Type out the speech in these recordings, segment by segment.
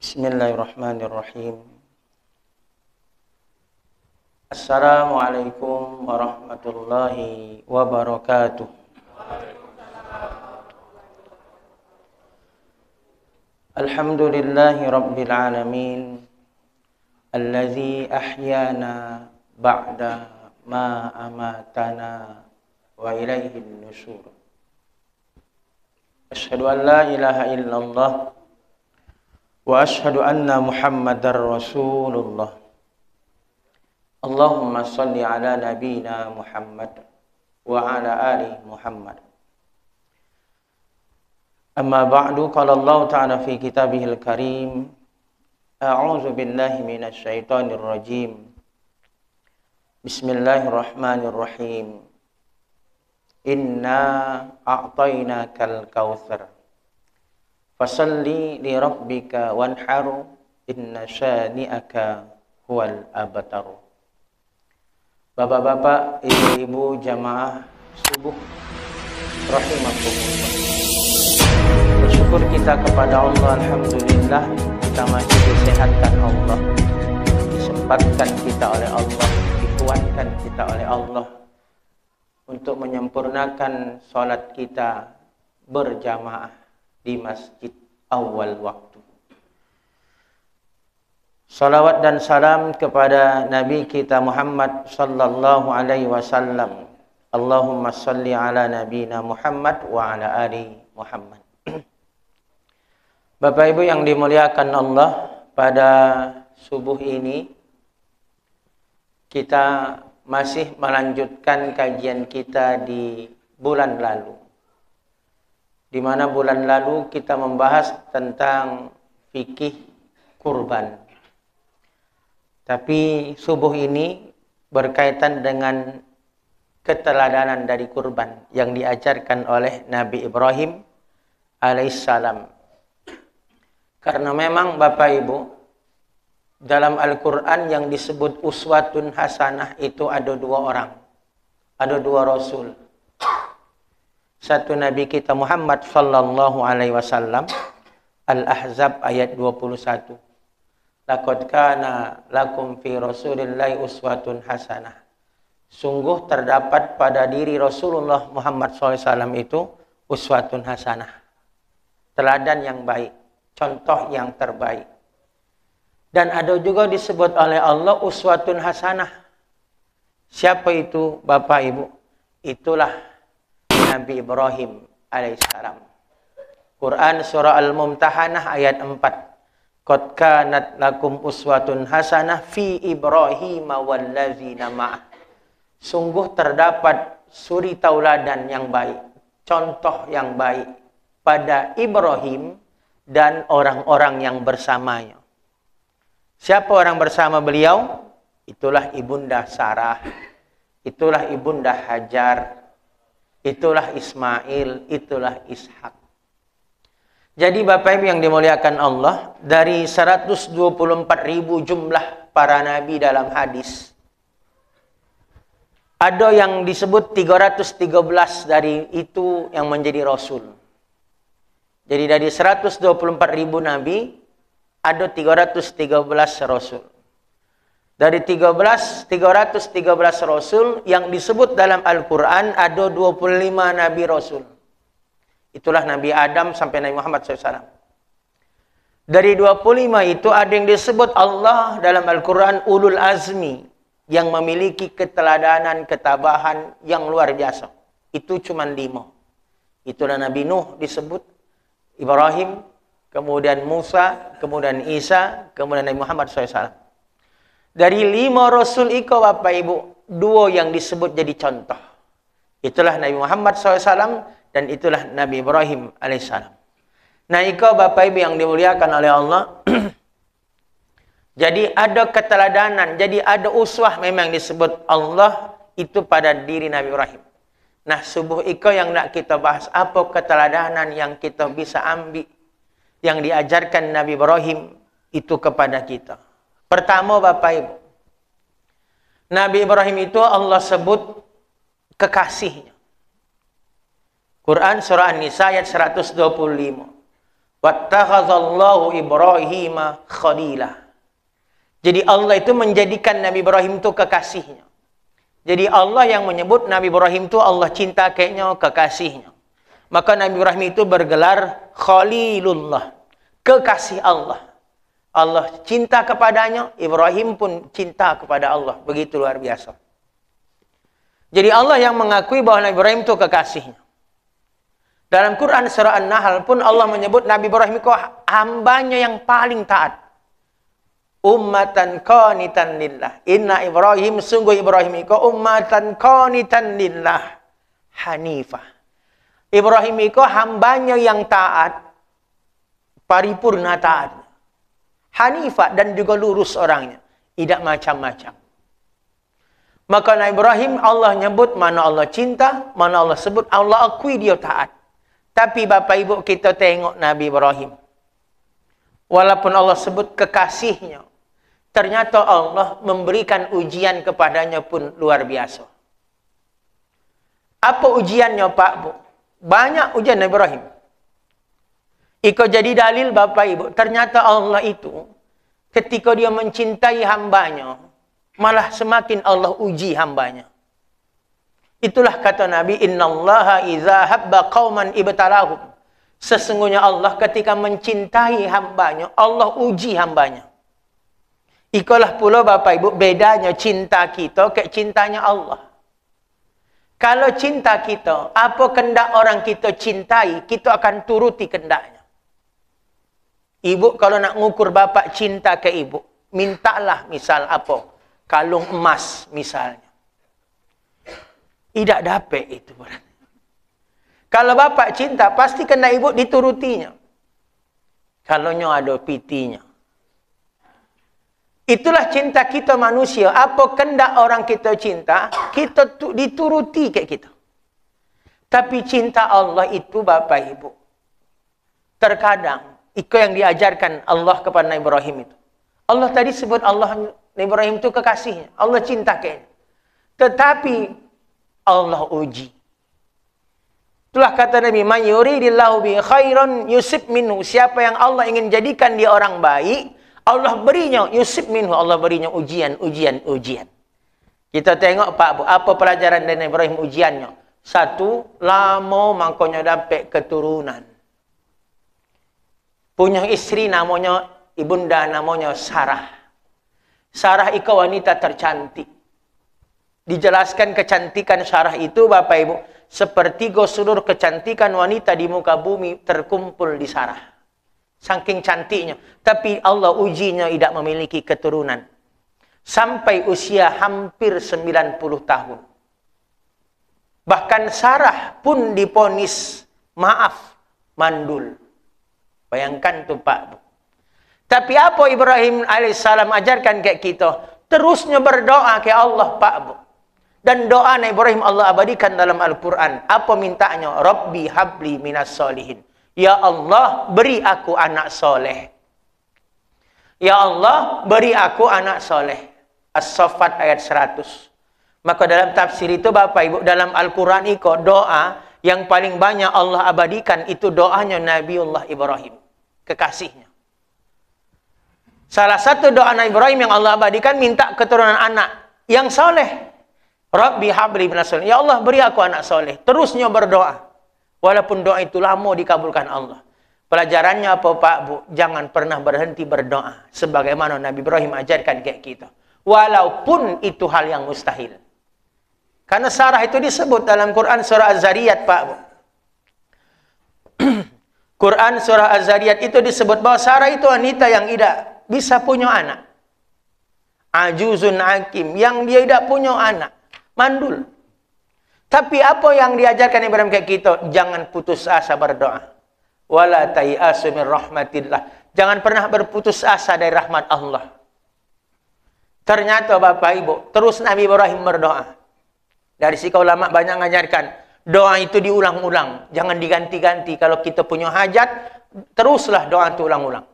Bismillahirrahmanirrahim. Assalamualaikum warahmatullahi wabarakatuh. Alhamdulillahi rabbil alamin, allazi ahyana ba'da ma amatana wa ilaihin nusyur. Asyhadu an la ilaha illallah wa ashhadu anna Muhammadar Rasulullah. Allahumma salli ala nabiyyina Muhammad wa ala ali Muhammad. Amma ba'du, qala Allah ta'ala fi kitabihil karim, a'udzu billahi minasy syaithanir rajim. Bismillahirrahmanirrahim. Inna a'tainakal kautsar fasalli li rabbika wanhar inna syani'aka huwal abtar. Bapak-bapak, ibu-ibu jamaah subuh rahimakumullah. Bersyukur kita kepada Allah, alhamdulillah kita masih disehatkan Allah, disempatkan kita oleh Allah, dikuatkan kita oleh Allah untuk menyempurnakan salat kita berjamaah di masjid awal waktu. Salawat dan salam kepada Nabi kita Muhammad sallallahu alaihi wasallam. Allahumma salli ala nabiyina Muhammad wa ala ali Muhammad. Bapak Ibu yang dimuliakan Allah, pada subuh ini kita masih melanjutkan kajian kita di bulan lalu, di mana bulan lalu kita membahas tentang fikih kurban. Tapi subuh ini berkaitan dengan keteladanan dari kurban yang diajarkan oleh Nabi Ibrahim alaihissalam. Karena memang Bapak Ibu, dalam Al-Quran yang disebut uswatun hasanah itu ada dua orang, ada dua Rasul. Satu Nabi kita Muhammad sallallahu alaihi wasallam, Al-Ahzab ayat 21. Laqad kana lakum fi Rasulillahi uswatun hasanah. Sungguh terdapat pada diri Rasulullah Muhammad SAW itu uswatun hasanah. Teladan yang baik, contoh yang terbaik. Dan ada juga disebut oleh Allah uswatun hasanah. Siapa itu Bapak Ibu? Itulah Nabi Ibrahim alaihissalam. Quran surah Al-Mumtahanah ayat 4. Qad kanat lakum uswatun hasanah fi Ibrahim wallazina ma'ah. Sungguh terdapat suri tauladan yang baik, contoh yang baik pada Ibrahim dan orang-orang yang bersamanya. Siapa orang bersama beliau? Itulah Ibunda Sarah, itulah Ibunda Hajar, itulah Ismail, itulah Ishak. Jadi Bapak Ibu yang dimuliakan Allah, dari 124.000 jumlah para nabi dalam hadis, ada yang disebut 313 dari itu yang menjadi Rasul. Jadi dari 124.000 nabi, ada 313 Rasul. Dari 313 Rasul yang disebut dalam Al-Quran, ada 25 Nabi Rasul. Itulah Nabi Adam sampai Nabi Muhammad SAW. Dari 25 itu ada yang disebut Allah dalam Al-Quran ulul azmi, yang memiliki keteladanan, ketabahan yang luar biasa. Itu cuma 5. Itulah Nabi Nuh disebut, Ibrahim, kemudian Musa, kemudian Isa, kemudian Nabi Muhammad SAW. Dari 5 Rasul itu Bapak Ibu, 2 yang disebut jadi contoh. Itulah Nabi Muhammad SAW dan itulah Nabi Ibrahim alaihissalam. Nah, itu Bapak Ibu yang dimuliakan oleh Allah. Jadi ada keteladanan, jadi ada uswah memang disebut Allah itu pada diri Nabi Ibrahim. Nah, subuh itu yang nak kita bahas, apa keteladanan yang kita bisa ambil, yang diajarkan Nabi Ibrahim itu kepada kita. Pertama Bapak Ibu, Nabi Ibrahim itu Allah sebut kekasihnya. Quran surah An-Nisa ayat 125. Wattakhazallahu Ibrahima khalila. Jadi Allah itu menjadikan Nabi Ibrahim itu kekasihnya. Jadi Allah yang menyebut Nabi Ibrahim itu Allah cinta kayaknya kekasihnya. Maka Nabi Ibrahim itu bergelar Khalilullah, kekasih Allah. Allah cinta kepadanya, Ibrahim pun cinta kepada Allah. Begitu luar biasa. Jadi Allah yang mengakui bahwa Nabi Ibrahim itu kekasihnya. Dalam Quran surah An-Nahl pun Allah menyebut Nabi Ibrahim itu hambanya yang paling taat. Ummatan qanitan lillah. Inna Ibrahim, sungguh Ibrahim itu ummatan qanitan lillah hanifah. Ibrahim itu hambanya yang taat, paripurna taat. Hanifah, dan juga lurus orangnya. Tidak macam-macam. Maka Nabi Ibrahim Allah nyebut mana Allah cinta, mana Allah sebut Allah akui dia taat. Tapi Bapak Ibu kita tengok Nabi Ibrahim. Walaupun Allah sebut kekasihnya, ternyata Allah memberikan ujian kepadanya pun luar biasa. Apa ujiannya Pak Bu? Banyak ujian Nabi Ibrahim. Ikut jadi dalil Bapak Ibu. Ternyata Allah itu ketika dia mencintai hambanya, malah semakin Allah uji hambanya. Itulah kata Nabi, innallaha idza habba qauman ibtalahum. Sesungguhnya Allah ketika mencintai hambanya, Allah uji hambanya. Itulah pula Bapak Ibu bedanya cinta kita ke cintanya Allah. Kalau cinta kita, apa kehendak orang kita cintai, kita akan turuti kehendaknya. Ibu kalau nak ngukur bapak cinta ke ibu, mintalah misal apa? Kalung emas misalnya. Tidak dapat itu. Kalau bapak cinta, pasti kena ibu diturutinya. Kalau ada pitinya. Itulah cinta kita manusia. Apa kehendak orang kita cinta, kita dituruti kayak kita. Tapi cinta Allah itu Bapak Ibu, terkadang itu yang diajarkan Allah kepada Nabi Ibrahim itu. Allah tadi sebut Allah, Nabi Ibrahim itu kekasihnya. Allah cinta kayaknya. Tetapi Allah uji. Itulah kata Nabi, "Man yuridillahu bi khairan yusib minhu." Siapa yang Allah ingin jadikan dia orang baik, Allah berinya yusib minhu, Allah berinya ujian. Kita tengok Pak Bu, apa pelajaran dari Nabi Ibrahim ujiannya? Satu, lama makanya dapat keturunan. Punya istri namanya ibunda namanya Sarah. Sarah itu wanita tercantik. Dijelaskan kecantikan Sarah itu Bapak Ibu, sepertiga seluruh kecantikan wanita di muka bumi terkumpul di Sarah. Saking cantiknya. Tapi Allah ujinya tidak memiliki keturunan. Sampai usia hampir 90 tahun. Bahkan Sarah pun diponis maaf mandul. Bayangkan tuh Pak Bu. Tapi apa Ibrahim alaihissalam ajarkan kayak kita? Terusnya berdoa ke Allah Pak Bu. Dan doa Nabi Ibrahim Allah abadikan dalam Al-Quran. Apa mintanya? Rabbi habli minas solihin. Ya Allah, beri aku anak soleh. Ya Allah, beri aku anak soleh. As-Saffat ayat 100. Maka dalam tafsir itu Bapak Ibu, dalam Al-Quran itu doa yang paling banyak Allah abadikan itu doanya Nabiullah Ibrahim. Kekasihnya. Salah satu doa Nabi Ibrahim yang Allah abadikan minta keturunan anak yang soleh. Rabbi habli minas solihin. Ya Allah, beri aku anak soleh. Terusnya berdoa. Walaupun doa itu lama dikabulkan Allah. Pelajarannya apa Pak Bu? Jangan pernah berhenti berdoa. Sebagaimana Nabi Ibrahim ajarkan kayak kita. Walaupun itu hal yang mustahil. Karena Sarah itu disebut dalam Quran surah Az-Zariyat Pak Bu. Quran surah Az-Zariyat itu disebut bahwa Sarah itu wanita yang tidak bisa punya anak. Ajuzun hakim. Yang dia tidak punya anak. Mandul. Tapi apa yang diajarkan Ibrahim kayak kita? Jangan putus asa berdoa. Wala tayasu min rahmatillah. Jangan pernah berputus asa dari rahmat Allah. Ternyata Bapak Ibu, terus Nabi Ibrahim berdoa. Dari sisi ulama banyak mengajarkan, doa itu diulang-ulang. Jangan diganti-ganti. Kalau kita punya hajat, teruslah doa itu ulang-ulang.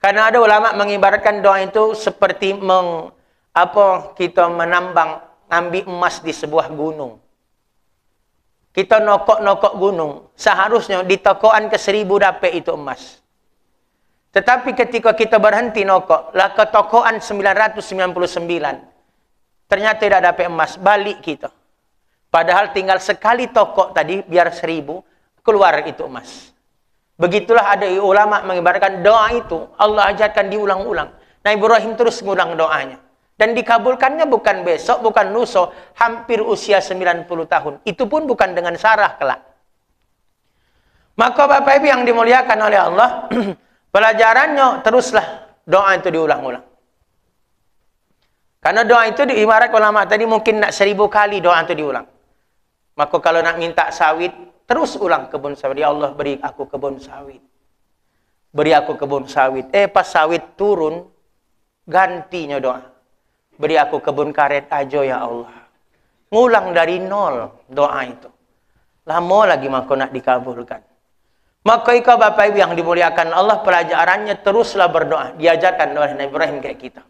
Karena ada ulama mengibaratkan doa itu seperti kita menambang, ambil emas di sebuah gunung. Kita nokok-nokok gunung. Seharusnya di tokoan ke 1000 dapat itu emas. Tetapi ketika kita berhenti nokok, lah ke tokoan 999. Ternyata tidak dapat emas. Balik kita. Padahal tinggal sekali tokok tadi, biar 1000, keluar itu emas. Begitulah ada ulama mengibaratkan doa itu, Allah ajarkan diulang-ulang. Nabi Ibrahim terus mengulang doanya. Dan dikabulkannya bukan besok, bukan lusa, hampir usia 90 tahun. Itu pun bukan dengan Sarah kelak. Maka Bapak Ibu yang dimuliakan oleh Allah, pelajarannya teruslah doa itu diulang-ulang. Karena doa itu diibarat ulama tadi mungkin nak 1000 kali doa itu diulang. Maka kalau nak minta sawit, terus ulang kebun sawit. Ya Allah, beri aku kebun sawit. Beri aku kebun sawit. Pas sawit turun, gantinya doa. Beri aku kebun karet aja ya Allah. Ngulang dari nol doa itu. Lama lagi maka nak dikabulkan. Maka ikut Bapak Ibu yang dimuliakan Allah, pelajarannya teruslah berdoa. Diajarkan oleh Nabi Ibrahim kayak kita.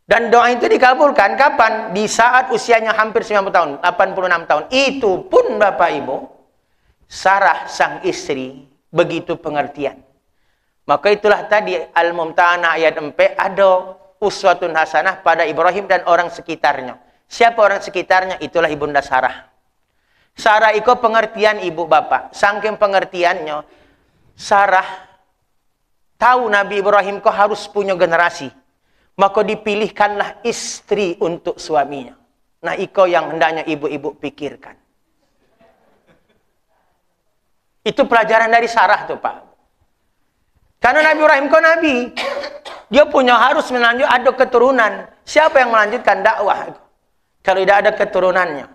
Dan doa itu dikabulkan kapan? Di saat usianya hampir 90 tahun, 86 tahun. Itu pun Bapak Ibu, Sarah sang istri begitu pengertian. Maka itulah tadi Al-Mumtahanah ayat 4 ada uswatun hasanah pada Ibrahim dan orang sekitarnya. Siapa orang sekitarnya? Itulah Ibunda Sarah. Sarah itu pengertian ibu bapak. Saking pengertiannya, Sarah tahu Nabi Ibrahim kok harus punya generasi. Maka dipilihkanlah istri untuk suaminya. Nah, iko yang hendaknya ibu-ibu pikirkan. Itu pelajaran dari Sarah tuh Pak. Karena Nabi Ibrahim kok Nabi. Dia punya harus melanjut, ada keturunan. Siapa yang melanjutkan dakwah? Kalau tidak ada keturunannya.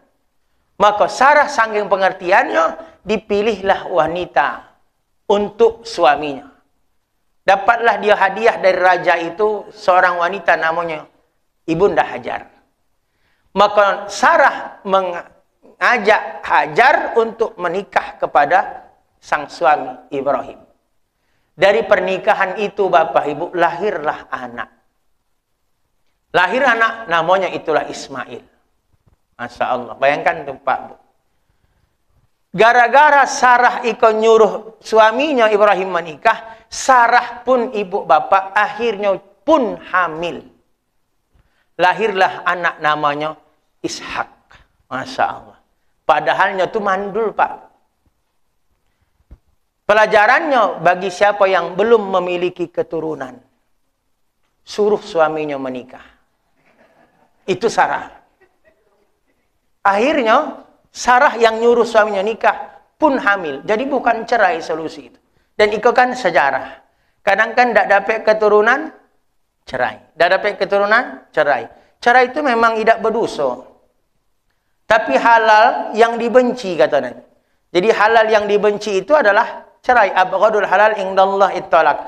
Maka Sarah saking pengertiannya, dipilihlah wanita untuk suaminya. Dapatlah dia hadiah dari raja itu seorang wanita namanya Ibunda Hajar. Maka Sarah mengajak Hajar untuk menikah kepada sang suami Ibrahim. Dari pernikahan itu Bapak Ibu lahirlah anak. Lahir anak namanya itulah Ismail. Masya Allah. Bayangkan tuh Pak Bu. Gara-gara Sarah ikut nyuruh suaminya Ibrahim menikah, Sarah pun ibu bapak akhirnya pun hamil. Lahirlah anak namanya Ishak. Masya Allah. Padahalnya itu mandul Pak. Pelajarannya bagi siapa yang belum memiliki keturunan, suruh suaminya menikah. Itu Sarah. Akhirnya Sarah yang nyuruh suaminya nikah pun hamil. Jadi bukan cerai solusi itu. Dan itu kan sejarah. Kadang kan tidak dapat keturunan, cerai. Tidak dapat keturunan, cerai. Cerai itu memang tidak berdosa. Tapi halal yang dibenci katanya. Jadi halal yang dibenci itu adalah cerai. Abghadul halal indallah ittalaq.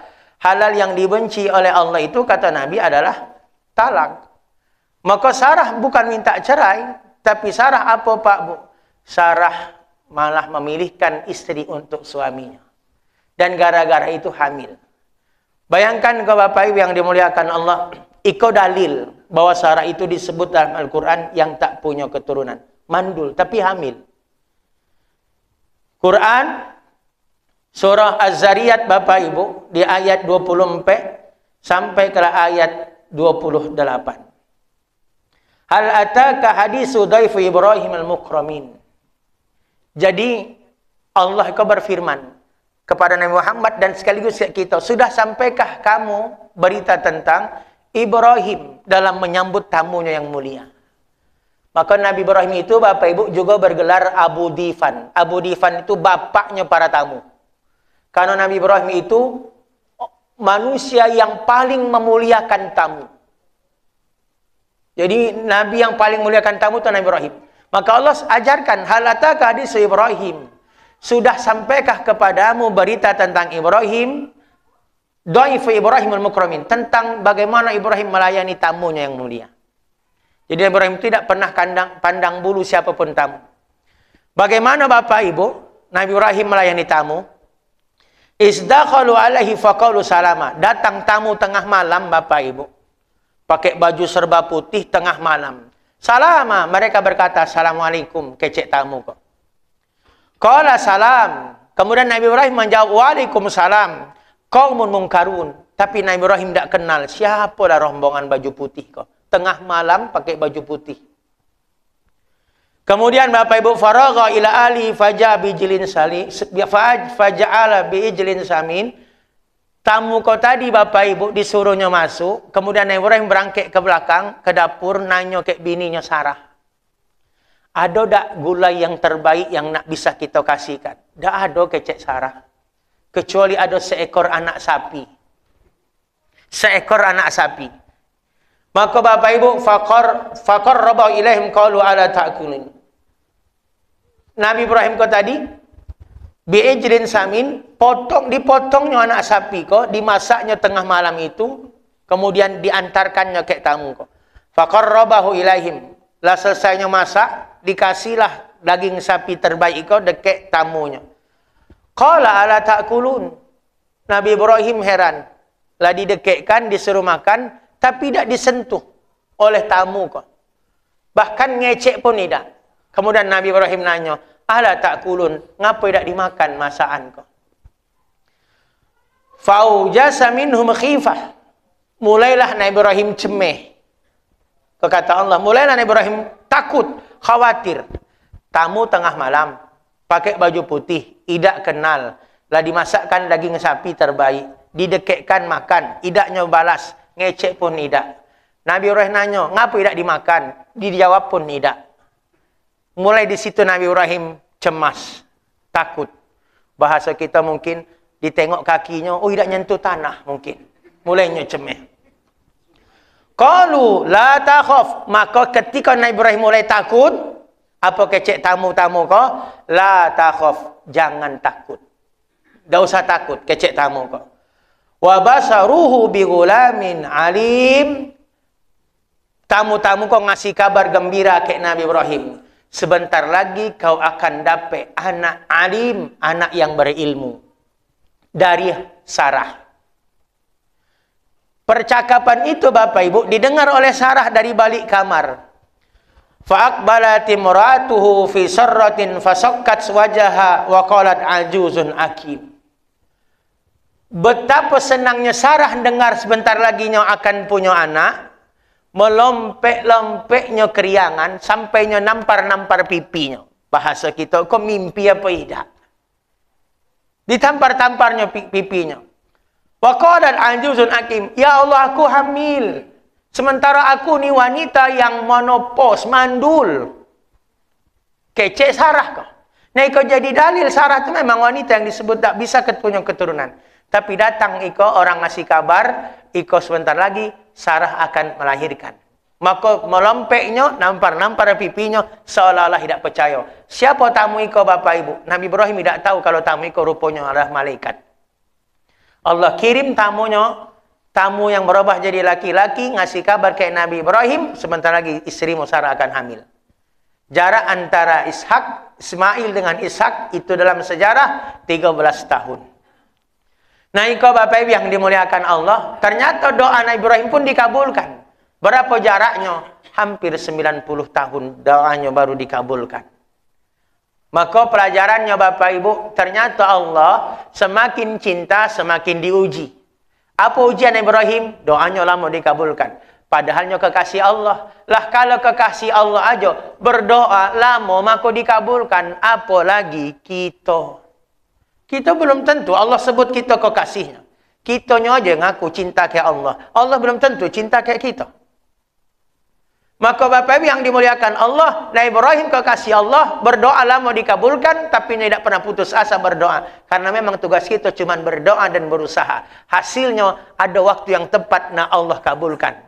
Halal yang dibenci oleh Allah itu kata Nabi adalah talak. Maka Sarah bukan minta cerai. Tapi Sarah apa Pak Bu? Sarah malah memilihkan istri untuk suaminya. Dan gara-gara itu hamil. Bayangkan ke Bapak Ibu yang dimuliakan Allah. Iko dalil bahwa Sarah itu disebut dalam Al-Quran yang tak punya keturunan. Mandul, tapi hamil. Quran, surah Az-Zariyat Bapak Ibu, di ayat 24 sampai ke ayat 28. Hal ataka hadisu dhaifu Ibrahim al-mukramin. Jadi Allah berfirman kepada Nabi Muhammad dan sekaligus kita, sudah sampaikah kamu berita tentang Ibrahim dalam menyambut tamunya yang mulia? Maka Nabi Ibrahim itu Bapak Ibu juga bergelar Abu Difan. Abu Difan itu bapaknya para tamu. Karena Nabi Ibrahim itu manusia yang paling memuliakan tamu. Jadi Nabi yang paling muliakan tamu itu Nabi Ibrahim. Maka Allah ajarkan, halataka hadis Ibrahim. Sudah sampaikah kepadamu berita tentang Ibrahim? Dhaifu Ibrahim al-mukramin. Tentang bagaimana Ibrahim melayani tamunya yang mulia. Jadi Ibrahim tidak pernah pandang bulu siapapun tamu. Bagaimana Bapak Ibu Nabi Ibrahim melayani tamu? Isdakhalu alaihi faqalu salama. Datang tamu tengah malam Bapak Ibu. Pakai baju serba putih tengah malam. Salama, mereka berkata assalamualaikum, kecek tamu kok. Qala salam. Kemudian Nabi Ibrahim menjawab, Waalaikumsalam. Qaumun munkarun. Tapi Nabi Ibrahim tidak kenal siapa lah rombongan baju putih kau. Tengah malam pakai baju putih. Kemudian Bapak Ibu, faragha ila ali faja bijlin sali faja'ala bijlin samin. Tamu kau tadi Bapak Ibu disuruhnya masuk, kemudian Nabi Ibrahim berangkat ke belakang ke dapur nanya ke bininya Sarah. Ada tak gulai yang terbaik yang nak bisa kita kasihkan? Tak ada kecek Sarah. Kecuali ada seekor anak sapi. Seekor anak sapi. Maka Bapak Ibu faqarraba ilaihim qalu ala ta'kulun. Nabi Ibrahim kau tadi bi'ijlin samin, dipotongnya anak sapi kau, dimasaknya tengah malam itu, kemudian diantarkannya ke tamu kau. Faqarrabahu ilaihim. Lah selesainya masak, dikasihlah daging sapi terbaik kau dekat tamunya. Qala ala ta'kulun. Nabi Ibrahim heran. Lah didekatkan, disuruh makan, tapi tidak disentuh oleh tamu kau. Bahkan ngecek pun tidak. Kemudian Nabi Ibrahim nanya, ala ta'kulun, ngapa tidak dimakan masakan kau? Faujasa minhum khifah. Mulailah Nabi Ibrahim cemeh. Kata Allah, mulailah Nabi Ibrahim takut, khawatir. Tamu tengah malam, pakai baju putih, tidak kenal. Lah dimasakkan daging sapi terbaik, didekatkan makan, idaknya balas, ngecek pun tidak. Nabi Ibrahim nanya, ngapa tidak dimakan? Dijawab pun tidak. Mulai di situ Nabi Ibrahim cemas, takut. Bahasa kita mungkin ditengok kakinya, oh tidak nyentuh tanah mungkin. Mulainya cemeh. Qalu la takhaf. Maka ketika Nabi Ibrahim mulai takut, apa kecek tamu-tamu kau? La takhaf, jangan takut. Tak usah takut kecek tamu kau. Wa basaruhu bi ghulamin alim. Tamu-tamu kau ngasih kabar gembira ke Nabi Ibrahim. Sebentar lagi kau akan dapat anak alim, anak yang berilmu. Dari Sarah. Percakapan itu Bapak Ibu didengar oleh Sarah dari balik kamar. Fa'aqbalat imra'atuhu fi sarratin fasakkat wajaha wa qalat ajuzun akim. Betapa senangnya Sarah dengar sebentar lagi akan punya anak. Melompek-lompeknya keriangan, sampainya nampar-nampar pipinya. Bahasa kita, kok mimpi apa tidak? Ditampar-tamparnya pipinya. Wa qalat ajuzun akim, ya Allah aku hamil. Sementara aku ni wanita yang monopos, mandul. Kecek Sarah kau. Nah, kau jadi dalil Sarah itu memang wanita yang disebut tak bisa punya keturunan. Tapi datang orang ngasih kabar, sebentar lagi Sarah akan melahirkan. Maka melompeknya, nampar-nampar pipinya, seolah-olah tidak percaya. Siapa tamu Bapak Ibu? Nabi Ibrahim tidak tahu kalau tamu rupanya adalah malaikat. Allah kirim tamunya, tamu yang berubah jadi laki-laki, ngasih kabar ke Nabi Ibrahim, sebentar lagi istrimu Sarah akan hamil. Jarak antara Ismail dengan Ishak itu dalam sejarah 13 tahun. Nah, Bapak Ibu yang dimuliakan Allah, ternyata doa Nabi Ibrahim pun dikabulkan. Berapa jaraknya? Hampir 90 tahun doanya baru dikabulkan. Maka pelajarannya Bapak Ibu, ternyata Allah semakin cinta semakin diuji. Apa ujian Ibrahim? Doanya lama dikabulkan. Padahalnya kekasih Allah. Lah kalau kekasih Allah aja berdoa lama maka dikabulkan, apalagi kita. Kita belum tentu Allah sebut kita kekasihnya. Kitanya aja ngaku cinta ke Allah. Allah belum tentu cinta ke kita. Maka Bapak Ibu yang dimuliakan Allah, Nabi Ibrahim kekasih Allah, berdoa lama dikabulkan, tapi tidak pernah putus asa berdoa. Karena memang tugas kita cuma berdoa dan berusaha. Hasilnya ada waktu yang tepat, nah Allah kabulkan.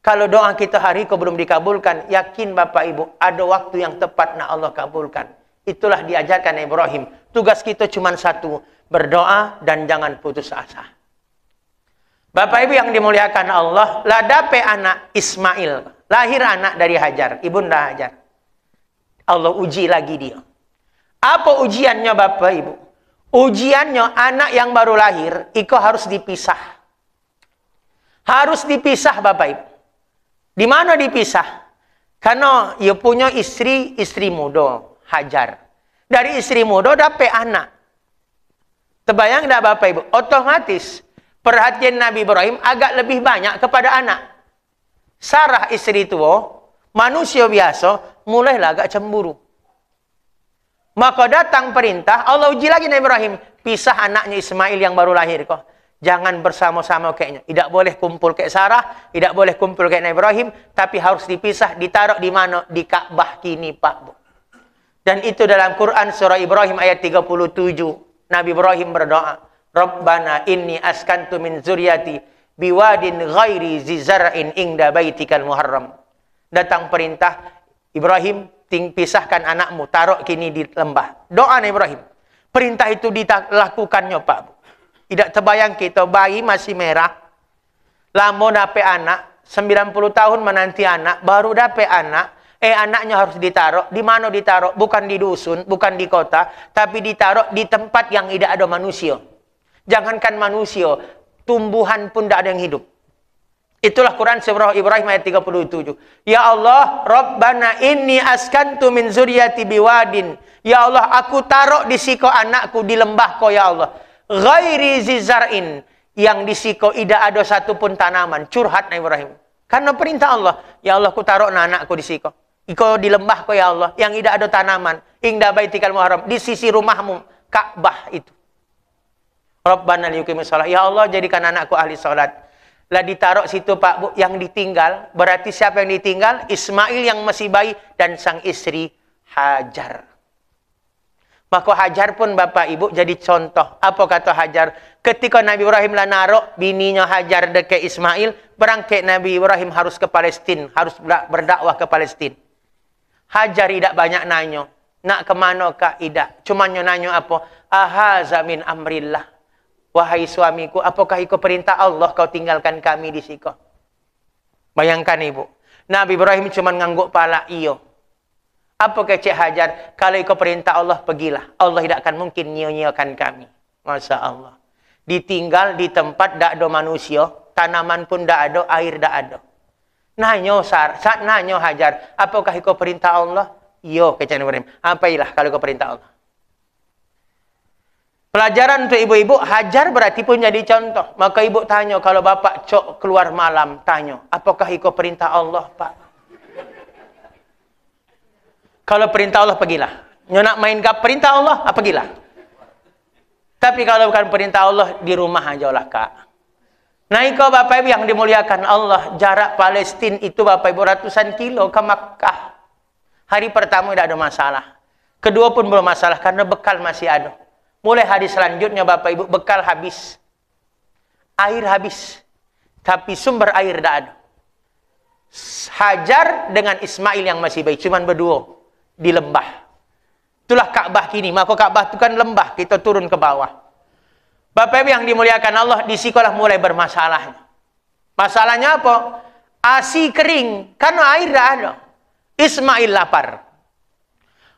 Kalau doa kita hari ini belum dikabulkan, yakin Bapak Ibu, ada waktu yang tepat, nah Allah kabulkan. Itulah diajarkan Nabi Ibrahim. Tugas kita cuma satu, berdoa dan jangan putus asa. Bapak Ibu yang dimuliakan Allah, lah dapat anak Ismail. Lahir anak dari Hajar, ibunda Hajar. Allah uji lagi dia. Apa ujiannya Bapak Ibu? Ujiannya anak yang baru lahir, harus dipisah. Harus dipisah Bapak Ibu. Di mana dipisah? Karena ia punya istri muda, Hajar. Dari istri muda dapat anak. Terbayang tak Bapak Ibu? Otomatis perhatian Nabi Ibrahim agak lebih banyak kepada anak. Sarah istri tua, manusia biasa, mulailah agak cemburu. Maka datang perintah, Allah uji lagi Nabi Ibrahim. Pisah anaknya Ismail yang baru lahir kok. Jangan bersama-sama kayaknya. Tidak boleh kumpul kayak Sarah, tidak boleh kumpul kayak Nabi Ibrahim, tapi harus dipisah, ditaruh di mana? Di Ka'bah kini, Pak Bu. Dan itu dalam Quran surah Ibrahim ayat 37. Nabi Ibrahim berdoa, Rabbana inni askantu min zuriyati biwadin ghairi zizar'in ingda baitikal muharram. Datang perintah, Ibrahim, pisahkan anakmu, taruh kini di lembah. Doa Nabi Ibrahim. Perintah itu dilakukannya, Pak Bu. Tidak terbayang kita, bayi masih merah, lama dapat anak, 90 tahun menanti anak, baru dapat anak, anaknya harus ditaruh. Di mana ditaruh? Bukan di dusun, bukan di kota, tapi ditaruh di tempat yang tidak ada manusia. Jangankan manusia, tumbuhan pun tidak ada yang hidup. Itulah Quran surah Ibrahim ayat 37. Ya Allah, Rabbana inni askantu min zuriyati biwadin. Ya Allah, aku taruh di siko anakku di lembah kau ya Allah. Ghairi zizar'in, yang di siko tidak ada satupun tanaman. Curhat Nabi Ibrahim. Karena perintah Allah, ya Allah, aku taruh anakku di siko. Iko di lembah kau ya Allah, yang tidak ada tanaman. Ingda baitikal muharram, di sisi rumahmu, Ka'bah itu. Rabbana liyuqimus shalah. Ya Allah, jadikan anakku ahli salat. Lah ditaruh situ Pak Bu, yang ditinggal. Berarti siapa yang ditinggal? Ismail yang masih bayi dan sang istri Hajar. Maka Hajar pun Bapak Ibu jadi contoh. Apa kata Hajar? Ketika Nabi Ibrahim lah naruh bininya Hajar dekat Ismail, berangkat Nabi Ibrahim harus ke Palestina, harus berdakwah ke Palestina. Hajar tidak banyak nanya. Nak kemana kak? Tidak. Cuma nanya apa? Ahaza min amrillah. Wahai suamiku, apakah ikut perintah Allah kau tinggalkan kami di siko? Bayangkan Ibu. Nabi Ibrahim cuma ngangguk pala iyo. Apa kecek Hajar? Kalau ikut perintah Allah, pergilah. Allah tidak akan mungkin nyiakan kami. Masya Allah. Ditinggal di tempat tidak ada manusia. Tanaman pun tidak ada, air tidak ada. Saat nanya Hajar, apakah ikut perintah Allah? Yo, kecek Nabi Ibrahim. Apailah kalau ikut perintah Allah. Pelajaran untuk ibu-ibu, Hajar berarti pun jadi contoh. Maka ibu tanya, kalau bapak cok keluar malam, tanya, apakah ikut perintah Allah, Pak? Kalau perintah Allah, pergilah. Nyo nak main ke perintah Allah, pergilah. Tapi kalau bukan perintah Allah, di rumah aja lah, Kak. Nah, kau Bapak Ibu yang dimuliakan Allah, jarak Palestina itu Bapak Ibu ratusan kilo ke Makkah. Hari pertama tidak ada masalah. Kedua pun belum masalah, karena bekal masih ada. Mulai hari selanjutnya Bapak Ibu, bekal habis. Air habis. Tapi sumber air tidak ada. Hajar dengan Ismail yang masih bayi, cuman berdua. Di lembah. Itulah Ka'bah kini. Maka Ka'bah itu kan lembah. Kita turun ke bawah. Bapak Ibu yang dimuliakan Allah, di sekolah mulai bermasalah. Masalahnya apa? Asi kering. Karena air tidak ada. Ismail lapar.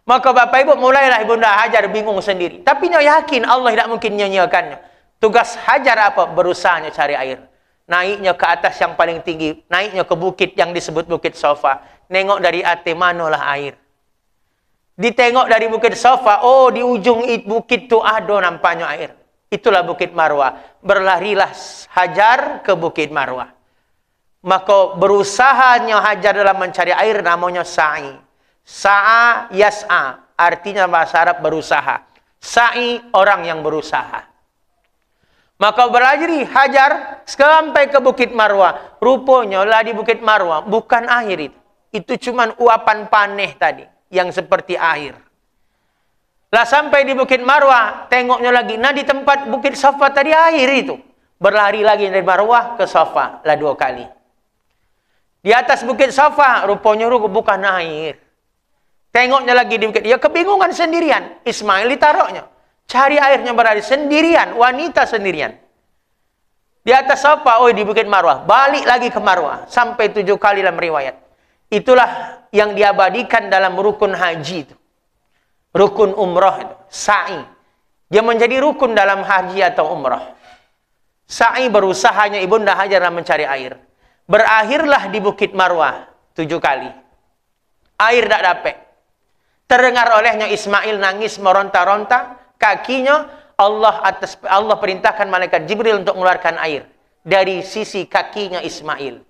Maka Bapak Ibu mulailah Ibunda Hajar bingung sendiri. Tapi dia yakin Allah tidak mungkin nyanyiakannya. Tugas Hajar apa? Berusaha cari air. Naiknya ke atas yang paling tinggi. Naiknya ke bukit yang disebut Bukit Sofa. Nengok dari atas manalah air. Ditengok dari Bukit Sofa. Oh, di ujung bukit itu ada nampaknya air. Itulah Bukit Marwah. Berlarilah Hajar ke Bukit Marwah. Maka berusahanya Hajar dalam mencari air namanya sa'i. Sa'a yas'a. Artinya bahasa Arab berusaha. Sa'i orang yang berusaha. Maka berlari Hajar sampai ke Bukit Marwah. Rupanya lah di Bukit Marwah bukan air itu. Itu cuma uapan paneh tadi. Yang seperti air. Lah sampai di Bukit Marwah, tengoknya lagi. Nah di tempat Bukit Safa tadi air itu. Berlari lagi dari Marwah ke Safa. Lah 2 kali. Di atas Bukit Safa, rupanya bukan air. Tengoknya lagi di bukit. Ya kebingungan sendirian. Ismail ditaruhnya. Cari airnya berlari sendirian. Wanita sendirian. Di atas Safa, oh di Bukit Marwah. Balik lagi ke Marwah. Sampai 7 kali dalam riwayat. Itulah yang diabadikan dalam rukun haji itu. Rukun umrah itu. Sa'i. Dia menjadi rukun dalam haji atau umrah. Sa'i berusahanya Ibunda Hajar dalam mencari air. Berakhirlah di Bukit Marwah 7 kali. Air tak dapat. Terdengar olehnya Ismail nangis meronta-ronta, kakinya Allah perintahkan malaikat Jibril untuk mengeluarkan air dari sisi kakinya Ismail.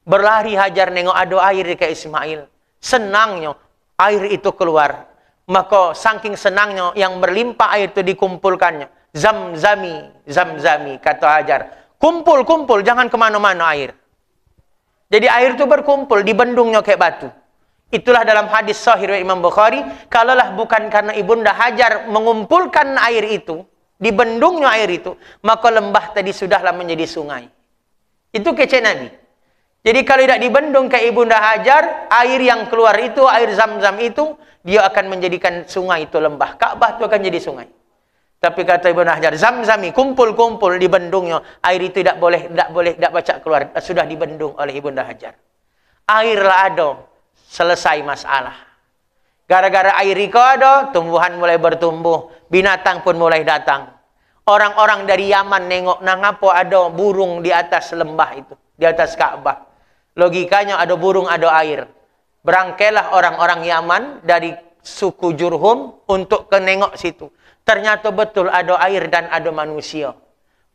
Berlari Hajar nengok ada air dekat Ismail. Senangnya air itu keluar. Maka saking senangnya yang berlimpah air itu dikumpulkannya. Zamzami, kata Hajar. Kumpul, jangan kemana-mana air. Jadi air itu berkumpul, dibendungnya kayak batu. Itulah dalam hadis sahih riwayat Imam Bukhari, kalaulah bukan karena Ibunda Hajar mengumpulkan air itu, dibendungnya air itu, maka lembah tadi sudahlah menjadi sungai. Itu kece Nabi. Jadi kalau tidak dibendung ke Ibunda Hajar, air yang keluar itu, air Zam-Zam itu, dia akan menjadikan sungai itu lembah. Ka'bah itu akan jadi sungai. Tapi kata Ibunda Hajar, Zam-Zami, kumpul, dibendungnya. Air itu tidak baca keluar. Sudah dibendung oleh Ibunda Hajar. Airlah ada. Selesai masalah. Gara-gara air itu ada, tumbuhan mulai bertumbuh. Binatang pun mulai datang. Orang-orang dari Yaman nengok, ngapa ada burung di atas lembah itu. Di atas Ka'bah. Logikanya ada burung, ada air. Berangkailah orang-orang Yaman dari suku Jurhum untuk ke nengok situ. Ternyata betul ada air dan ada manusia.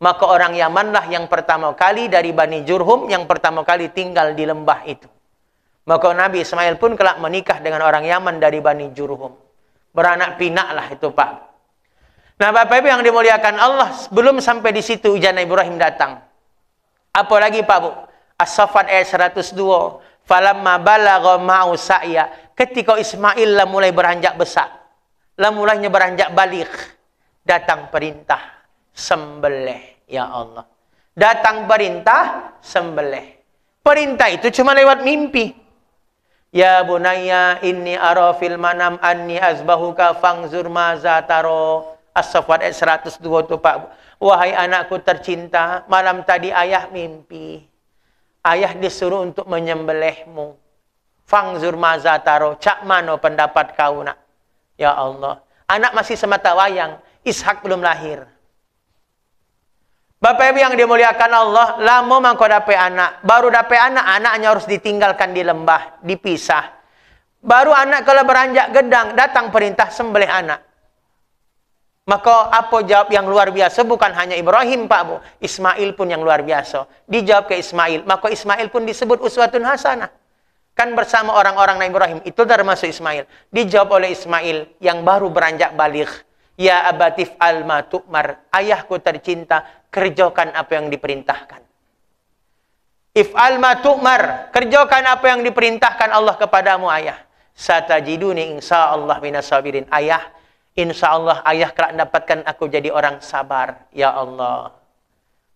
Maka orang Yamanlah yang pertama kali dari Bani Jurhum, yang pertama kali tinggal di lembah itu. Maka Nabi Ismail pun kelak menikah dengan orang Yaman dari Bani Jurhum. Beranak pinaklah itu Pak. Nah Bapak Ibu yang dimuliakan Allah, belum sampai di situ ujian Ibrahim datang. Apalagi Pak Bu? As-Saffat ayat 102. Falamma balagha ma'u sa'ya. Ketika Ismail lah mulai beranjak besar. Lah mulainya beranjak balik. Datang perintah. Sembelih. Ya Allah. Datang perintah. Sembelih. Perintah itu cuma lewat mimpi. Ya bunayya inni ara fil manam anni azbahuka fangzur maza taro. As-Saffat ayat 102 itu Pak. Wahai anakku tercinta, malam tadi ayah mimpi. Ayah disuruh untuk menyembelihmu. Fangzur maza taro. Cak mano pendapat kau nak? Ya Allah. Anak masih semata wayang. Ishak belum lahir. Bapak Ibu yang dimuliakan Allah, lama mangko dapat anak. Baru dapat anak, anaknya harus ditinggalkan di lembah, dipisah. Baru anak kalau beranjak gedang, datang perintah sembelih anak. Maka apa jawab yang luar biasa? Bukan hanya Ibrahim Pak Bu, Ismail pun yang luar biasa. Dijawab ke Ismail, maka Ismail pun disebut uswatun hasanah. Kan bersama orang-orang Nabi Ibrahim, itu termasuk Ismail. Dijawab oleh Ismail yang baru beranjak baligh. Ya abatif alma tu'mar. Ayahku tercinta, kerjakan apa yang diperintahkan. If'al ma tu'mar. Kerjakan apa yang diperintahkan Allah kepadamu ayah. Satajiduni insyaallah minas sabirin. Ayah, insyaallah ayah kelak dapatkan aku jadi orang sabar. Ya Allah.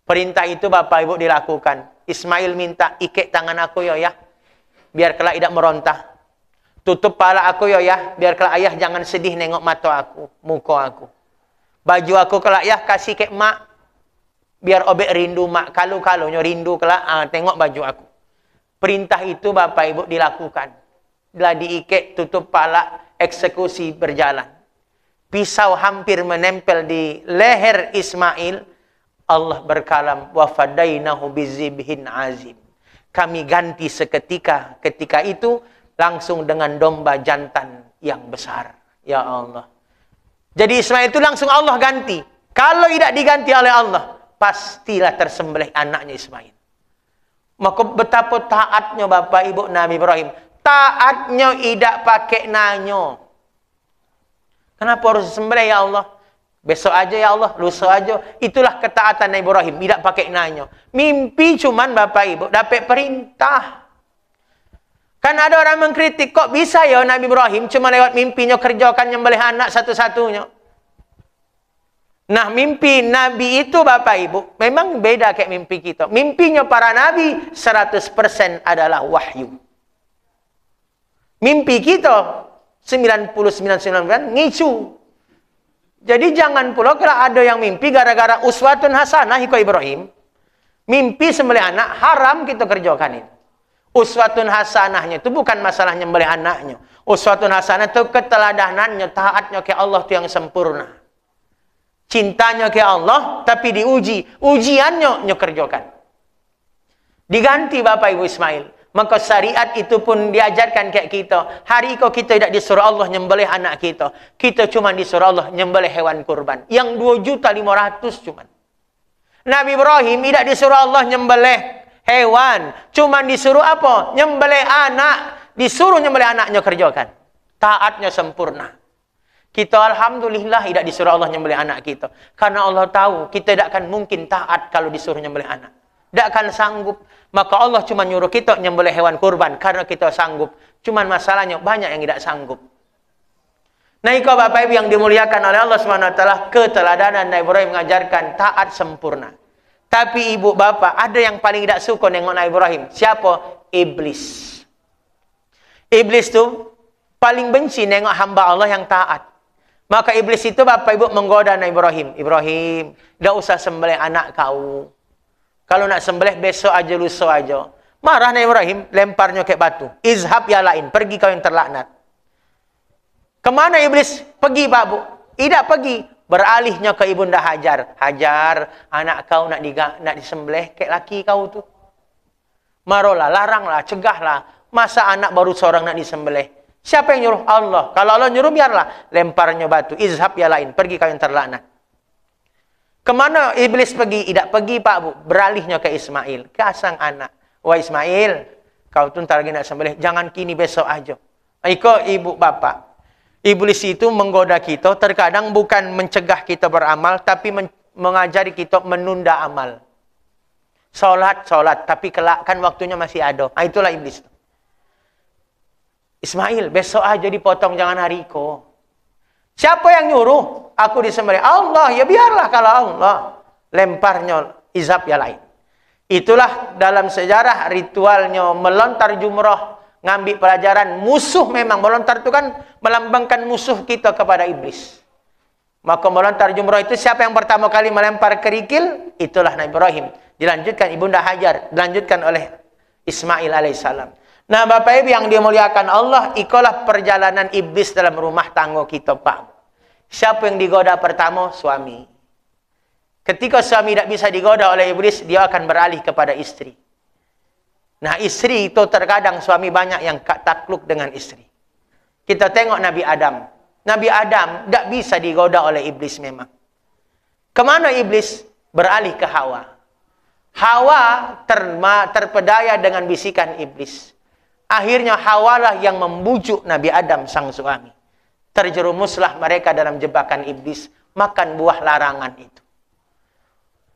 Perintah itu Bapak Ibu dilakukan. Ismail minta, ikat tangan aku ya. Biar kelak tidak meronta. Tutup pala aku ya, biar kelak ayah jangan sedih nengok mata aku, muka aku. Baju aku kelak ayah kasih ke mak, biar obek rindu mak. Kalau-kalaunya rindu kelak, tengok baju aku. Perintah itu Bapak Ibu dilakukan. Telah diikat, tutup pala, eksekusi berjalan. Pisau hampir menempel di leher Ismail. Allah berkalam, wa fadainahu bizibhin azim. Kami ganti seketika, ketika itu langsung dengan domba jantan yang besar. Ya Allah. Jadi Ismail itu langsung Allah ganti. Kalau tidak diganti oleh Allah, pastilah tersembelih anaknya Ismail. Maka betapa taatnya Bapak Ibu Nabi Ibrahim. Taatnya tidak pakai nanyo. Kenapa harus sembelih ya Allah? Besok aja ya Allah, lusa aja. Itulah ketaatan Nabi Ibrahim, tidak pakai nanyo. Mimpi cuman Bapak Ibu dapat perintah. Kan ada orang mengkritik, kok bisa ya Nabi Ibrahim cuma lewat mimpinya kerjakan nyembelih anak satu-satunya. Nah mimpi Nabi itu Bapak Ibu, memang beda kayak mimpi kita. Mimpinya para Nabi 100% adalah wahyu. Mimpi kita 99% ngicu. Jadi jangan pula kalau ada yang mimpi gara-gara uswatun hasanah ikut Ibrahim. Mimpi sembelih anak haram kita kerjakan itu. Uswatun hasanahnya itu bukan masalah nyembelih anaknya. Uswatun hasanah itu keteladanannya, taatnya ke Allah itu yang sempurna. Cintanya ke Allah, tapi diuji. Ujiannya kerjakan. Diganti Bapak Ibu Ismail. Maka syariat itu pun diajarkan kayak kita. Hari itu kita tidak disuruh Allah nyembelih anak kita. Kita cuma disuruh Allah nyembelih hewan kurban. Yang 2.500.000 cuma. Nabi Ibrahim tidak disuruh Allah nyembelih hewan. Cuma disuruh apa? Nyembelih anak. Disuruh nyembelih anaknya kerjakan. Taatnya sempurna. Kita alhamdulillah tidak disuruh Allah nyembelih anak kita. Karena Allah tahu kita tidak akan mungkin taat kalau disuruh nyembelih anak. Tidak akan sanggup. Maka Allah cuma nyuruh kita nyembelih hewan kurban. Karena kita sanggup. Cuman masalahnya banyak yang tidak sanggup. Nah, itu Bapak Ibu yang dimuliakan oleh Allah SWT. Keteladanan Nabi Ibrahim mengajarkan taat sempurna. Tapi ibu bapak, ada yang paling tidak suka nengok Nabi Ibrahim. Siapa? Iblis. Iblis tu paling benci nengok hamba Allah yang taat. Maka iblis itu Bapak Ibu menggoda Nabi Ibrahim. Ibrahim, tidak usah sembelih anak kau. Kalau nak sembelih besok aja, lusa aja. Marah Nabi Ibrahim, lemparnya kayak batu. Izhab ya lain, pergi kau yang terlaknat. Kemana iblis? Pergi Pak Bu. Tidak pergi. Beralihnya ke Ibunda Hajar. Hajar, anak kau nak disembelih kayak laki kau tu. Marolah, laranglah, cegahlah. Masa anak baru seorang nak disembelih? Siapa yang nyuruh? Allah. Kalau Allah nyuruh, biarlah. Lemparnya batu. Izhab ya lain. Pergi kau yang terlaknat. Kemana iblis pergi? Tidak pergi Pak Bu. Beralihnya ke Ismail. Ke sang anak. Wah Ismail, kau tu ntar lagi nak sembelih. Jangan kini, besok aja. Iko ibu bapak. Iblis itu menggoda kita. Terkadang bukan mencegah kita beramal. Tapi mengajari kita menunda amal. Solat. Tapi kelak kan waktunya masih ada. Nah, itulah iblis. Ismail, besok aja dipotong, jangan hari ko. Siapa yang nyuruh? Aku disembelih. Allah, ya biarlah kalau Allah. Lemparnya izab ya lain. Itulah dalam sejarah ritualnya melontar jumrah. Ngambil pelajaran musuh memang. Melontar itu kan melambangkan musuh kita kepada iblis. Maka melontar jumrah itu siapa yang pertama kali melempar kerikil? Itulah Nabi Ibrahim. Dilanjutkan Ibunda Hajar. Dilanjutkan oleh Ismail alaihissalam. Nah Bapak Ibu yang dimuliakan Allah, ikulah perjalanan iblis dalam rumah tangga kita Pak. Siapa yang digoda pertama? Suami. Ketika suami tidak bisa digoda oleh iblis, dia akan beralih kepada istri. Nah istri itu terkadang suami banyak yang takluk dengan istri. Kita tengok Nabi Adam. Nabi Adam tidak bisa digoda oleh iblis memang. Kemana iblis? Beralih ke Hawa. Hawa terpedaya dengan bisikan iblis. Akhirnya Hawalah yang membujuk Nabi Adam sang suami. Terjerumuslah mereka dalam jebakan iblis. Makan buah larangan itu.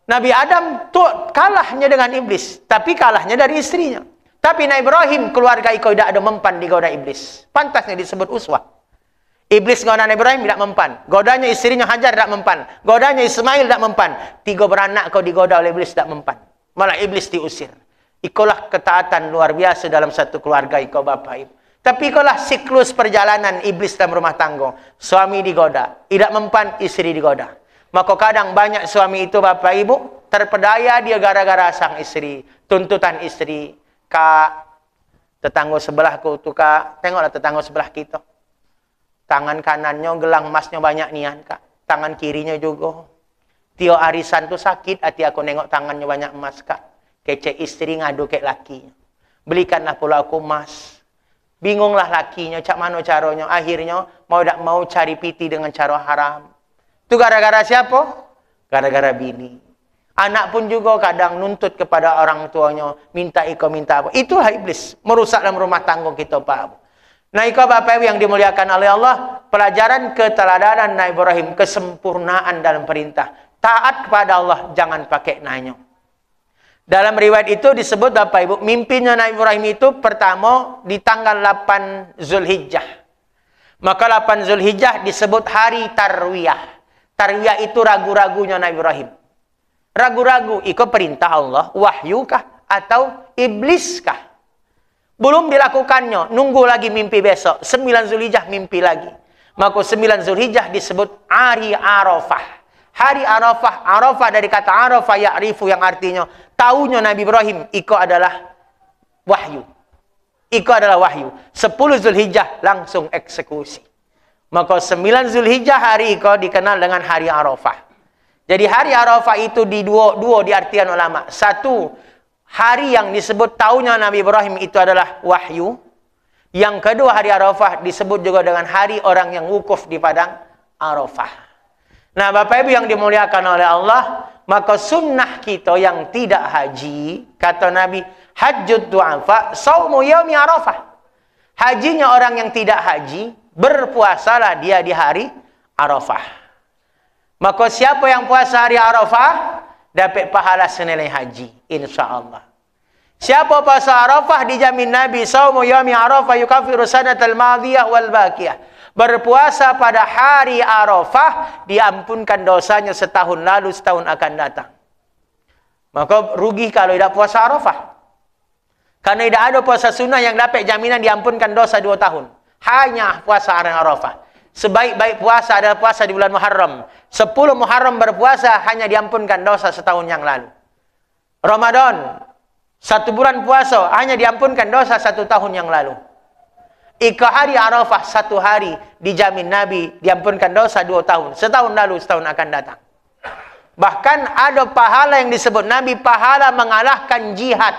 Nabi Adam tuh kalahnya dengan iblis. Tapi kalahnya dari istrinya. Tapi Nabi Ibrahim keluarga ikut tidak ada mempan digoda iblis. Pantasnya disebut uswah. Iblis goda Nabi Ibrahim tidak mempan. Godanya istrinya Hajar tidak mempan. Godanya Ismail tidak mempan. 3 beranak kau digoda oleh iblis tidak mempan. Malah iblis diusir. Ikulah ketaatan luar biasa dalam satu keluarga iko Bapak Ibu. Tapi ikulah siklus perjalanan iblis dalam rumah tangga. Suami digoda, tidak mempan, istri digoda. Maka kadang banyak suami itu Bapak Ibu terpedaya dia gara-gara sang istri, tuntutan istri. Kak, tetangga sebelahku tuh Kak, tengoklah tetangga sebelah kita. Tangan kanannya gelang emasnya banyak nian Kak. Tangan kirinya juga. Tio arisan tuh sakit, hati aku nengok tangannya banyak emas Kak. Kece istri ngadu kayak lakinya. Belikanlah pula aku emas. Bingunglah lakinya, cak mana caranya. Akhirnya mau cari piti dengan cara haram. Itu gara-gara siapa? Gara-gara bini. Anak pun juga kadang nuntut kepada orang tuanya. Minta minta apa. Itulah iblis. Merusak dalam rumah tangga kita Pak. Nah iko Bapak Ibu yang dimuliakan oleh Allah. Pelajaran keteladanan Nabi Ibrahim. Kesempurnaan dalam perintah. Taat kepada Allah. Jangan pakai nanya. Dalam riwayat itu disebut Bapak Ibu, mimpinya Nabi Ibrahim itu pertama di tanggal 8 Zulhijjah. Maka 8 Zulhijjah disebut hari Tarwiyah. Tarwiyah itu ragu-ragunya Nabi Ibrahim. Ragu-ragu, itu perintah Allah, wahyu kah atau iblis kah? Belum dilakukannya, nunggu lagi mimpi besok. 9 Zulhijjah mimpi lagi. Maka 9 Zulhijjah disebut hari Arafah. Hari Arafah, Arafah dari kata Arafah ya'rifu yang artinya tahunya Nabi Ibrahim, itu adalah wahyu. Itu adalah wahyu. 10 Zulhijjah langsung eksekusi. Maka 9 Zulhijjah hari itu dikenal dengan hari Arafah. Jadi hari Arafah itu di dua diartikan ulama. Satu, hari yang disebut tahunnya Nabi Ibrahim itu adalah wahyu. Yang kedua, hari Arafah disebut juga dengan hari orang yang wukuf di padang Arafah. Nah, Bapak Ibu yang dimuliakan oleh Allah, maka sunnah kita yang tidak haji, kata Nabi, hajjud du'afa, saumu yaumi Arafah. Hajinya orang yang tidak haji, berpuasalah dia di hari Arafah. Maka siapa yang puasa hari Arafah, dapat pahala senilai haji, insyaAllah. Siapa puasa Arafah dijamin Nabi, saumu yaumi Arafah yukaffiru sanatal madiyah wal baqiyah. Berpuasa pada hari Arafah diampunkan dosanya setahun lalu, setahun akan datang. Maka rugi kalau tidak puasa Arafah. Karena tidak ada puasa sunnah yang dapat jaminan diampunkan dosa 2 tahun. Hanya puasa hari Arafah. Sebaik-baik puasa adalah puasa di bulan Muharram. 10 Muharram berpuasa hanya diampunkan dosa setahun yang lalu. Ramadan 1 bulan puasa hanya diampunkan dosa 1 tahun yang lalu. Ika hari Arafah 1 hari dijamin Nabi diampunkan dosa 2 tahun. Setahun lalu, setahun akan datang. Bahkan ada pahala yang disebut Nabi pahala mengalahkan jihad.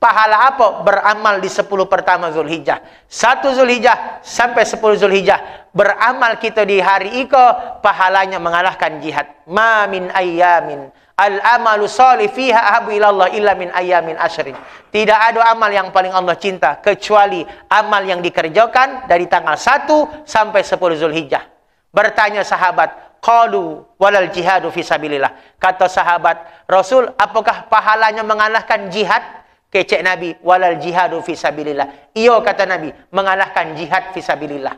Pahala apa? Beramal di 10 pertama Zulhijjah. 1 Zulhijjah sampai 10 Zulhijjah. Beramal kita di hari Ika pahalanya mengalahkan jihad. Ma min ayyamin al-amalu salih fiha ahabu ilallah illa min ayyamin asyrin. Tidak ada amal yang paling Allah cinta kecuali amal yang dikerjakan dari tanggal 1 sampai 10 Zulhijjah. Bertanya sahabat, qalu walal jihadu fi sabilillah. Kata sahabat, Rasul, apakah pahalanya mengalahkan jihad? Kecek Nabi, walal jihadu fi sabilillah. Iyo, kata Nabi, mengalahkan jihad fi sabilillah.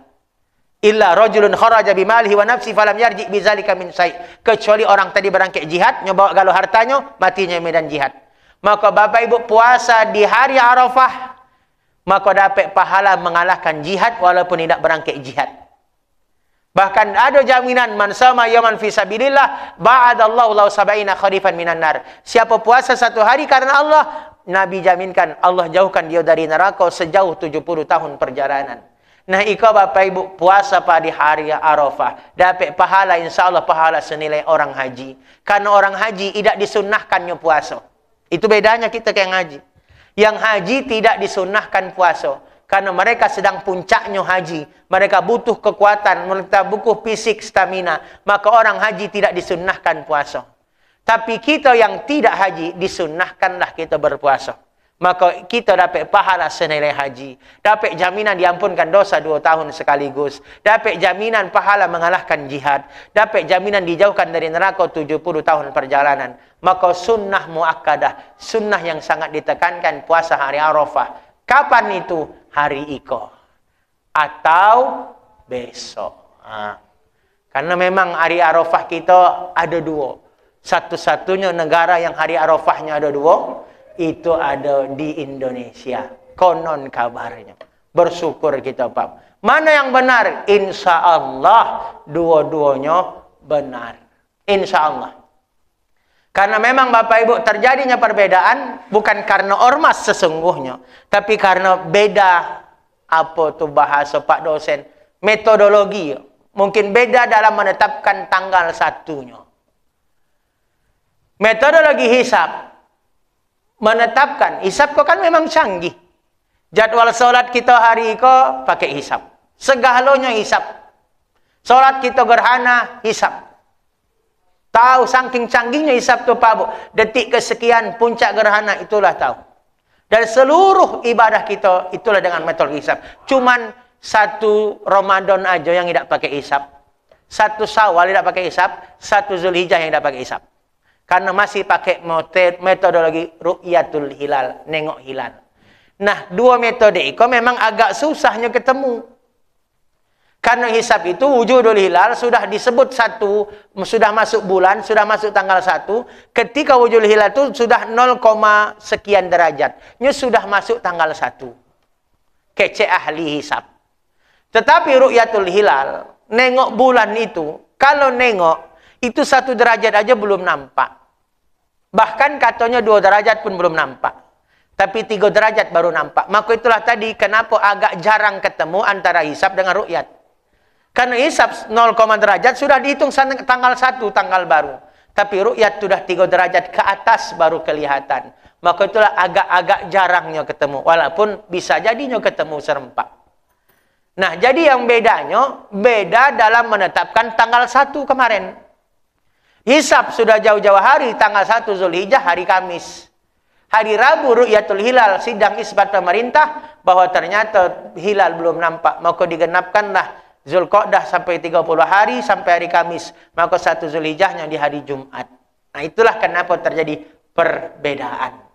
Illa rajulun kharaja bimalihi wa nafsi falam yarji bizalika min syai'. Kecuali orang tadi berangkat jihad, nyoba galau hartanya, matinya medan jihad. Maka Bapak Ibu puasa di hari Arafah, maka dapat pahala mengalahkan jihad walaupun tidak berangkat jihad. Bahkan ada jaminan man sama yaman fi sabilillah ba'adallahu lahu sab'ina kharifan minan nar. Siapa puasa 1 hari karena Allah, Nabi jaminkan Allah jauhkan dia dari neraka sejauh 70 tahun perjalanan. Nah, ika Bapak Ibu puasa pada hari Arafah dapat pahala, insyaAllah pahala senilai orang haji. Karena orang haji tidak disunnahkannya puasa. Itu bedanya kita ke yang haji. Yang haji tidak disunnahkan puasa. Karena mereka sedang puncaknya haji. Mereka butuh kekuatan, mereka butuh fisik, stamina. Maka orang haji tidak disunnahkan puasa. Tapi kita yang tidak haji, disunnahkanlah kita berpuasa. Maka kita dapat pahala senilai haji. Dapat jaminan diampunkan dosa 2 tahun sekaligus. Dapat jaminan pahala mengalahkan jihad. Dapat jaminan dijauhkan dari neraka 70 tahun perjalanan. Maka sunnah muakkadah, sunnah yang sangat ditekankan puasa hari Arafah. Kapan itu? Hari Iko. Atau besok. Karena memang hari Arafah kita ada 2. Satu-satunya negara yang hari Arafahnya ada 2. Itu ada di Indonesia. Konon kabarnya. Bersyukur kita, Pak. Mana yang benar? Insya Allah dua-duanya benar. Insya Allah. Karena memang Bapak Ibu terjadinya perbedaan bukan karena ormas sesungguhnya. Tapi karena beda apa tuh bahasa Pak dosen. Metodologi. Mungkin beda dalam menetapkan tanggal 1-nya. Metodologi hisab. Menetapkan hisab kok kan memang canggih. Jadwal sholat kita hari ko pakai hisab. Segalanya hisab. Sholat kita gerhana hisab. Tahu saking canggihnya hisab tu Pak Bu. Detik kesekian puncak gerhana itulah tahu. Dan seluruh ibadah kita itulah dengan metode hisab. Cuman 1 Ramadan aja yang tidak pakai hisab. 1 Syawal tidak pakai hisab. 1 Zulhijjah yang tidak pakai hisab. Karena masih pakai metodologi ru'yatul hilal, nengok hilal. Nah, 2 metode itu memang agak susahnya ketemu. Karena hisab itu wujudul hilal sudah disebut 1, sudah masuk bulan, sudah masuk tanggal 1. Ketika wujudul hilal itu sudah 0, sekian derajatnya sudah masuk tanggal 1. Kece ahli hisab. Tetapi ru'yatul hilal, nengok bulan itu, kalau nengok itu 1 derajat aja belum nampak. Bahkan katanya 2 derajat pun belum nampak. Tapi 3 derajat baru nampak. Maka itulah tadi kenapa agak jarang ketemu antara hisab dengan ru'yat. Karena hisab 0, derajat sudah dihitung tanggal 1, tanggal baru. Tapi ru'yat sudah 3 derajat ke atas baru kelihatan. Maka itulah agak-agak jarangnya ketemu. Walaupun bisa jadinya ketemu serempak. Nah, jadi yang bedanya, beda dalam menetapkan tanggal 1 kemarin. Hisab sudah jauh-jauh hari, tanggal 1 Zulhijjah, hari Kamis. Hari Rabu, Ru'yatul Hilal, sidang isbat pemerintah, bahwa ternyata hilal belum nampak. Maka digenapkanlah Zulqa'dah sampai 30 hari, sampai hari Kamis. Maka 1 Zulhijjahnya di hari Jumat. Nah, itulah kenapa terjadi perbedaan.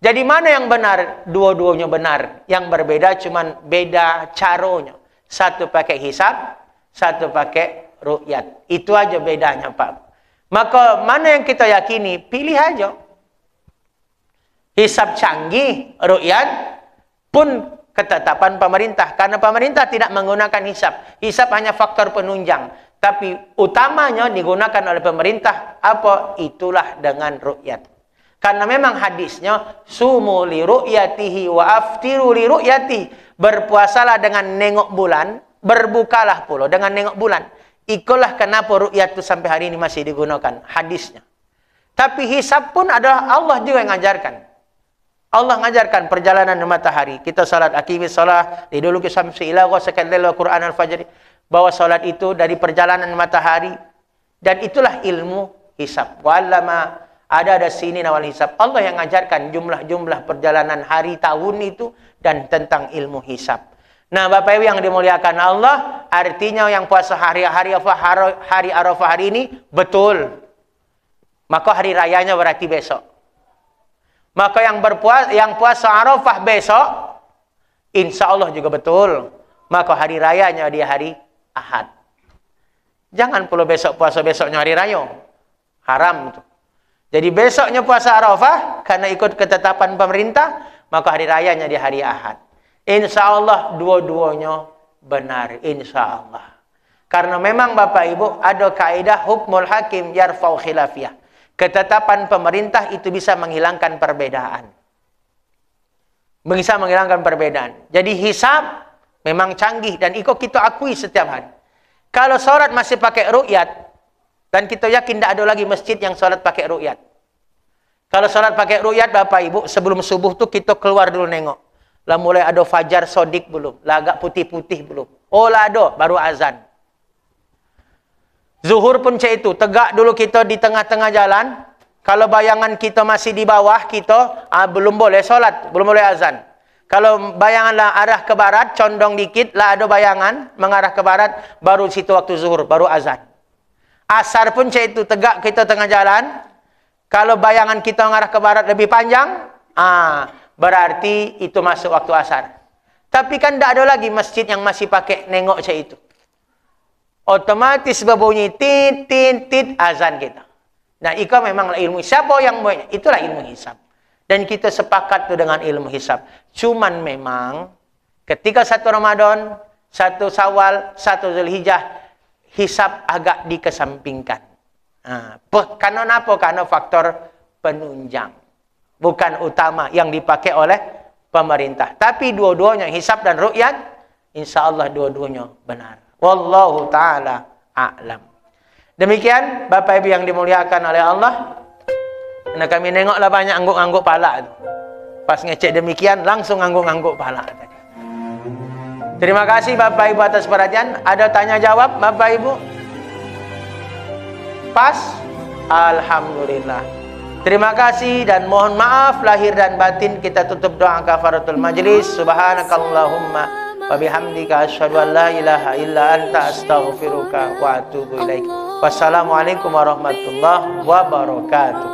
Jadi mana yang benar? Dua-duanya benar. Yang berbeda cuman beda caranya. Satu pakai hisab, satu pakai ru'yat. Itu aja bedanya, Pak. Maka mana yang kita yakini? Pilih aja. Hisab canggih, ru'yat pun ketetapan pemerintah. Karena pemerintah tidak menggunakan hisab. Hisab hanya faktor penunjang. Tapi utamanya digunakan oleh pemerintah. Apa? Itulah dengan ru'yat. Karena memang hadisnya, sumu li ru'yatihi wa aftiru li ru'yatihi. Berpuasalah dengan nengok bulan, berbukalah pula dengan nengok bulan. Itulah kenapa ru'yat itu sampai hari ini masih digunakan hadisnya. Tapi hisab pun adalah Allah juga yang mengajarkan. Allah mengajarkan perjalanan matahari. Kita salat akimis salat, liduluki samsi ila ghasaqal lail wa Qur'an al-fajr. Bahwa salat itu dari perjalanan matahari. Dan itulah ilmu hisab. Wa'allama ada sini nawal hisab. Allah yang mengajarkan jumlah-jumlah perjalanan hari tahun itu dan tentang ilmu hisab. Nah, Bapak Ibu yang dimuliakan Allah, artinya yang puasa hari Arafah hari ini betul. Maka hari rayanya berarti besok. Maka yang puasa Arafah besok, insya Allah juga betul. Maka hari rayanya di hari Ahad. Jangan pula besok puasa besoknya hari raya. Haram itu. Jadi besoknya puasa Arafah, karena ikut ketetapan pemerintah, maka hari rayanya di hari Ahad. Insya Allah dua-duanya benar. Insya Allah. Karena memang Bapak Ibu ada kaidah hukmul hakim yarfau khilafiyah. Ketetapan pemerintah itu bisa menghilangkan perbedaan. Bisa menghilangkan perbedaan. Jadi hisab memang canggih dan ikut kita akui setiap hari. Kalau sholat masih pakai ru'yat, dan kita yakin tidak ada lagi masjid yang sholat pakai ru'yat. Kalau sholat pakai ru'yat, Bapak Ibu, sebelum subuh tuh kita keluar dulu nengok. Lah mulai ada fajar sodik belum? Lah agak putih-putih belum? Oh lah ada, baru azan. Zuhur pun macam itu. Tegak dulu kita di tengah-tengah jalan. Kalau bayangan kita masih di bawah kita, belum boleh sholat, belum boleh azan. Kalau bayangan lah arah ke barat, condong dikit, lah ada bayangan mengarah ke barat, baru situ waktu zuhur, baru azan. Asar pun macam itu, tegak kita tengah jalan. Kalau bayangan kita mengarah ke barat lebih panjang, berarti itu masuk waktu asar. Tapi kan tidak ada lagi masjid yang masih pakai nengok macam itu. Otomatis berbunyi tit, tit, tit, azan kita. Nah, itu memang ilmu. Siapa yang buatnya? Itulah ilmu hisab. Dan kita sepakat tu dengan ilmu hisab. Cuman memang ketika 1 Ramadan, 1 Syawal, 1 Zulhijjah, hisab agak dikesampingkan. Karena apa? Karena faktor penunjang. Bukan utama yang dipakai oleh pemerintah. Tapi dua-duanya, hisab dan ru'yat, insya Allah dua-duanya benar. Wallahu ta'ala a'lam. Demikian, Bapak Ibu yang dimuliakan oleh Allah. Nah, kami nengoklah banyak angguk-angguk pala itu. Pas ngecek demikian, langsung angguk-angguk pala tadi. Terima kasih Bapak Ibu atas perhatian. Ada tanya jawab Bapak Ibu? Pas? Alhamdulillah. Terima kasih dan mohon maaf lahir dan batin. Kita tutup doa kafaratul majlis. Subhanakallahumma wa bihamdika asyhadu an la ilaha illa anta astaghfiruka wa atubu ilaik. Wassalamualaikum warahmatullahi wabarakatuh.